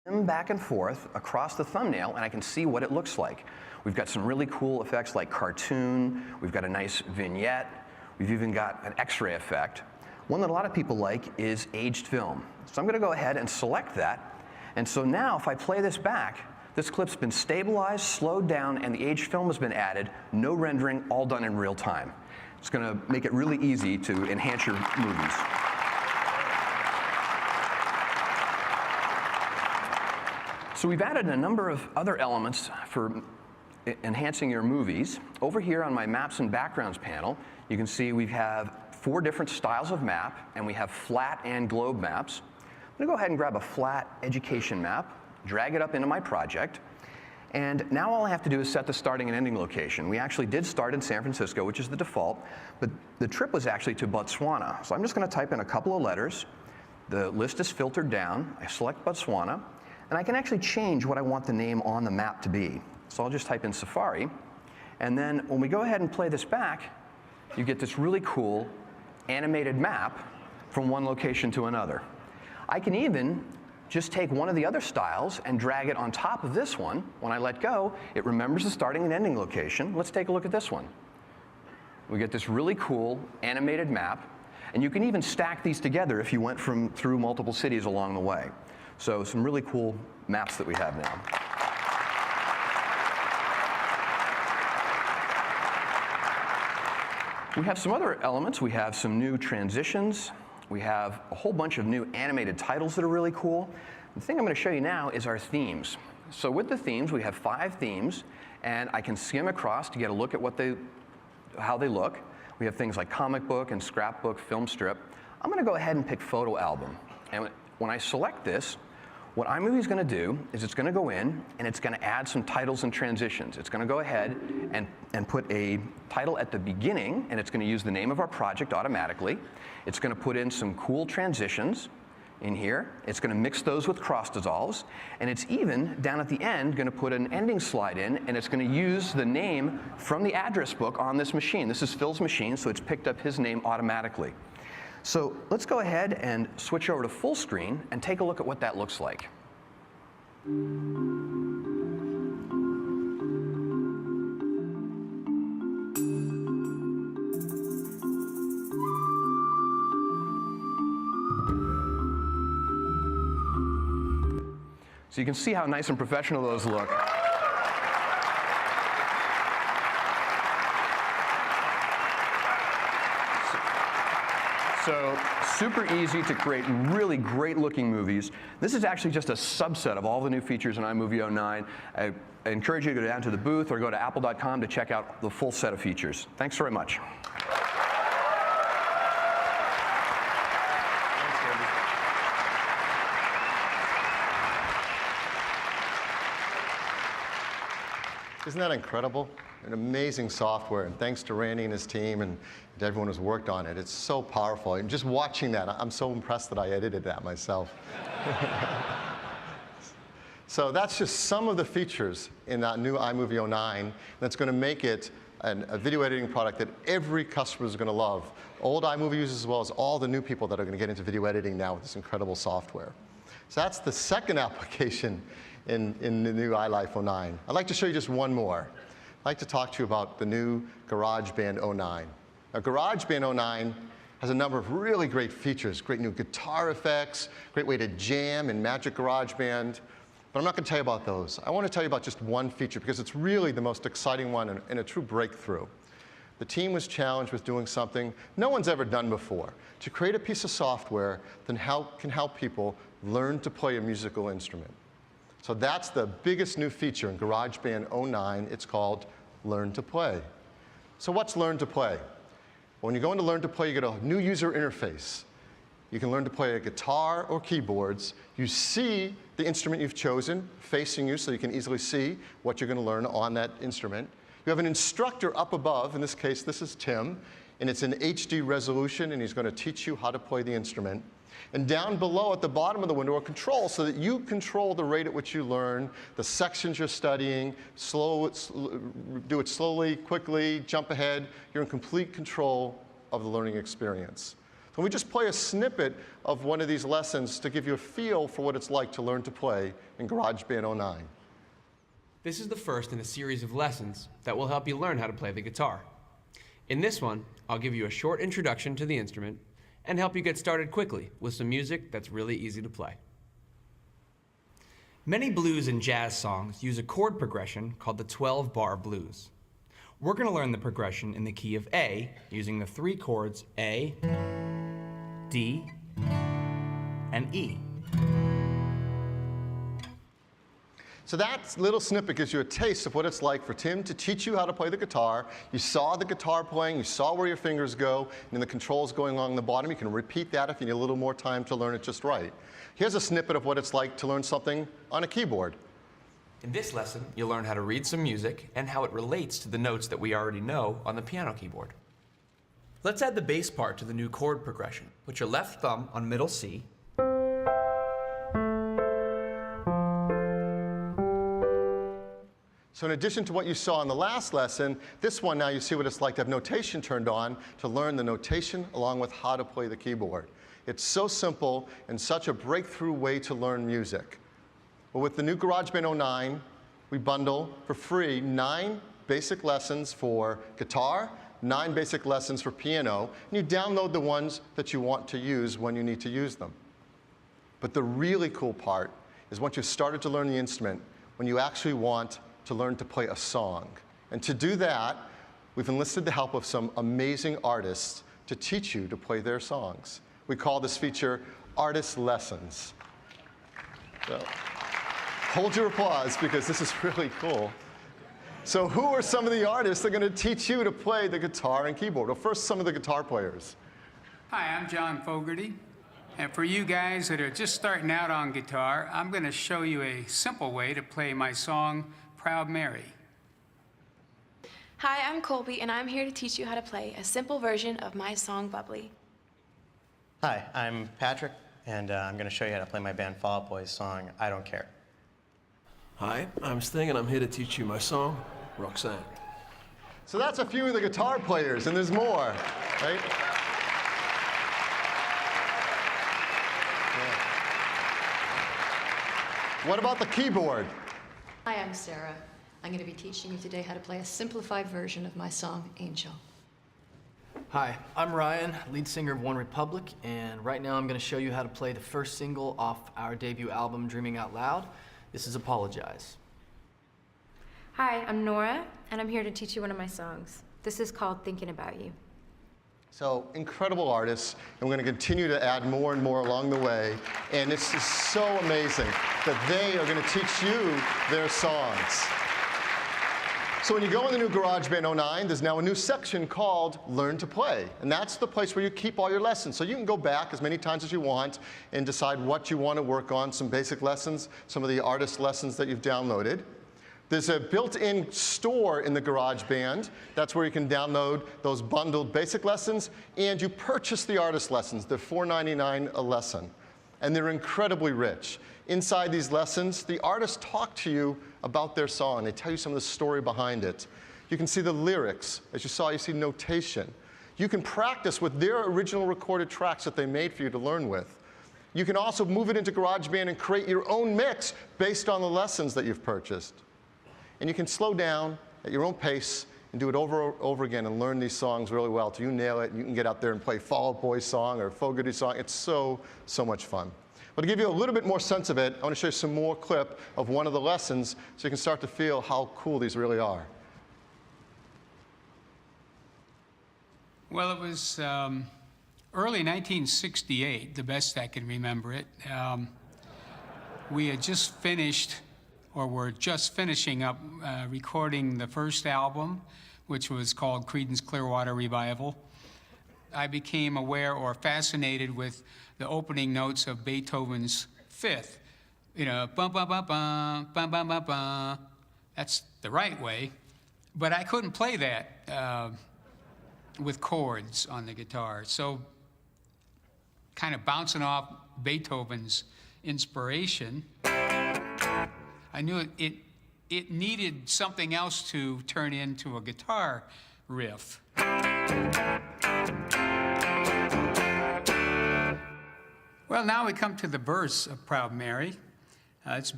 back and forth across the thumbnail, and I can see what it looks like. We've got some really cool effects like cartoon. We've got a nice vignette. We've even got an X-ray effect. One that a lot of people like is aged film. So I'm going to go ahead and select that. And so now if I play this back, this clip's been stabilized, slowed down, and the aged film has been added. No rendering, all done in real time. It's going to make it really easy to enhance your movies. So we've added a number of other elements for enhancing your movies. Over here on my Maps and Backgrounds panel, you can see we have 4 different styles of map, and we have flat and globe maps. I'm going to go ahead and grab a flat education map, drag it up into my project, and now all I have to do is set the starting and ending location. We actually did start in San Francisco, which is the default, but the trip was actually to Botswana. So I'm just going to type in a couple of letters. The list is filtered down. I select Botswana, and I can actually change what I want the name on the map to be. So I'll just type in Safari, and then when we go ahead and play this back, you get this really cool animated map from one location to another. I can even just take one of the other styles and drag it on top of this one. When I let go, it remembers the starting and ending location. Let's take a look at this one. We get this really cool animated map, and you can even stack these together if you went through multiple cities along the way. So some really cool maps that we have now. We have some other elements. We have some new transitions. We have a whole bunch of new animated titles that are really cool. The thing I'm going to show you now is our themes. So with the themes, we have 5 themes, and I can skim across to get a look at how they look. We have things like comic book and scrapbook, film strip. I'm going to go ahead and pick photo album. And when I select this, what iMovie is going to do is it's going to go in and it's going to add some titles and transitions. It's going to go ahead and put a title at the beginning, and it's going to use the name of our project automatically. It's going to put in some cool transitions in here. It's going to mix those with cross dissolves, and it's even down at the end going to put an ending slide in, and it's going to use the name from the address book on this machine. This is Phil's machine, so it's picked up his name automatically. So let's go ahead and switch over to full screen and take a look at what that looks like. So you can see how nice and professional those look. So super easy to create really great looking movies. This is actually just a subset of all the new features in iMovie 09. I encourage you to go down to the booth or go to apple.com to check out the full set of features. Thanks very much. Isn't that incredible? An amazing software, and thanks to Randy and his team and to everyone who's worked on it. It's so powerful. And just watching that, I'm so impressed that I edited that myself. So that's just some of the features in that new iMovie 09 that's going to make it a video editing product that every customer is going to love. Old iMovie users as well as all the new people that are going to get into video editing now with this incredible software. So that's the second application in the new iLife 09. I'd like to show you just one more. I'd like to talk to you about the new GarageBand 09. Now, GarageBand 09 has a number of really great features, great new guitar effects, great way to jam in Magic GarageBand. But I'm not going to tell you about those. I want to tell you about just one feature because it's really the most exciting one and a true breakthrough. The team was challenged with doing something no one's ever done before, to create a piece of software that can help people learn to play a musical instrument. So that's the biggest new feature in GarageBand 09. It's called Learn to Play. So what's Learn to Play? When you go into Learn to Play, you get a new user interface. You can learn to play a guitar or keyboards. You see the instrument you've chosen facing you so you can easily see what you're going to learn on that instrument. You have an instructor up above. In this case, this is Tim, and it's in HD resolution, and he's going to teach you how to play the instrument. And down below at the bottom of the window are controls so that you control the rate at which you learn, the sections you're studying, do it slowly, quickly, jump ahead. You're in complete control of the learning experience. Can we just play a snippet of one of these lessons to give you a feel for what it's like to learn to play in GarageBand 09? This is the first in a series of lessons that will help you learn how to play the guitar. In this one, I'll give you a short introduction to the instrument and help you get started quickly with some music that's really easy to play. Many blues and jazz songs use a chord progression called the 12-bar blues. We're going to learn the progression in the key of A using the 3 chords A, D, and E. So that little snippet gives you a taste of what it's like for Tim to teach you how to play the guitar. You saw the guitar playing, you saw where your fingers go, and the controls going along the bottom. You can repeat that if you need a little more time to learn it just right. Here's a snippet of what it's like to learn something on a keyboard. In this lesson, you'll learn how to read some music and how it relates to the notes that we already know on the piano keyboard. Let's add the bass part to the new chord progression. Put your left thumb on middle C, So in addition to what you saw in the last lesson, this one now you see what it's like to have notation turned on to learn the notation along with how to play the keyboard. It's so simple and such a breakthrough way to learn music. But with the new GarageBand 09, we bundle for free 9 basic lessons for guitar, 9 basic lessons for piano, and you download the ones that you want to use when you need to use them. But the really cool part is once you've started to learn the instrument, when you actually want to learn to play a song. And to do that, we've enlisted the help of some amazing artists to teach you to play their songs. We call this feature Artist Lessons. So, hold your applause because this is really cool. So who are some of the artists that are going to teach you to play the guitar and keyboard? Well, first, some of the guitar players. Hi, I'm John Fogarty. And for you guys that are just starting out on guitar, I'm going to show you a simple way to play my song, Proud Mary. Hi, I'm Colby, and I'm here to teach you how to play a simple version of my song, Bubbly. Hi, I'm Patrick, and I'm going to show you how to play my band Fall Out Boy's song, I Don't Care. Hi, I'm Sting, and I'm here to teach you my song, Roxanne. So that's a few of the guitar players, and there's more, right? Yeah. What about the keyboard? Hi, I'm Sarah. I'm going to be teaching you today how to play a simplified version of my song, Angel. Hi, I'm Ryan, lead singer of One Republic, and right now I'm going to show you how to play the first single off our debut album, Dreaming Out Loud. This is Apologize. Hi, I'm Nora, and I'm here to teach you one of my songs. This is called Thinking About You. So incredible artists, and we're going to continue to add more and more along the way. And it's just so amazing that they are going to teach you their songs. So when you go in the new GarageBand 09, there's now a new section called Learn to Play. And that's the place where you keep all your lessons. So you can go back as many times as you want and decide what you want to work on, some basic lessons, some of the artist lessons that you've downloaded. There's a built-in store in the GarageBand. That's where you can download those bundled basic lessons, and you purchase the artist lessons. They're $4.99 a lesson, and they're incredibly rich. Inside these lessons, the artists talk to you about their song. They tell you some of the story behind it. You can see the lyrics. As you saw, you see notation. You can practice with their original recorded tracks that they made for you to learn with. You can also move it into GarageBand and create your own mix based on the lessons that you've purchased. And you can slow down at your own pace and do it over and over again and learn these songs really well till you nail it. You can get out there and play Fall Out Boy song or Fogarty song. It's so, so much fun. But to give you a little bit more sense of it, I want to show you some more clip of one of the lessons so you can start to feel how cool these really are. Well, it was early 1968, the best I can remember it. We had just finished, or were just finishing up recording the first album, which was called Creedence Clearwater Revival. I became aware or fascinated with the opening notes of Beethoven's Fifth. You know, bum bum bum bum bum bum bum bum. That's the right way, but I couldn't play that with chords on the guitar. So, kind of bouncing off Beethoven's inspiration, I knew it needed something else to turn into a guitar riff. Well, now we come to the verse of Proud Mary. It's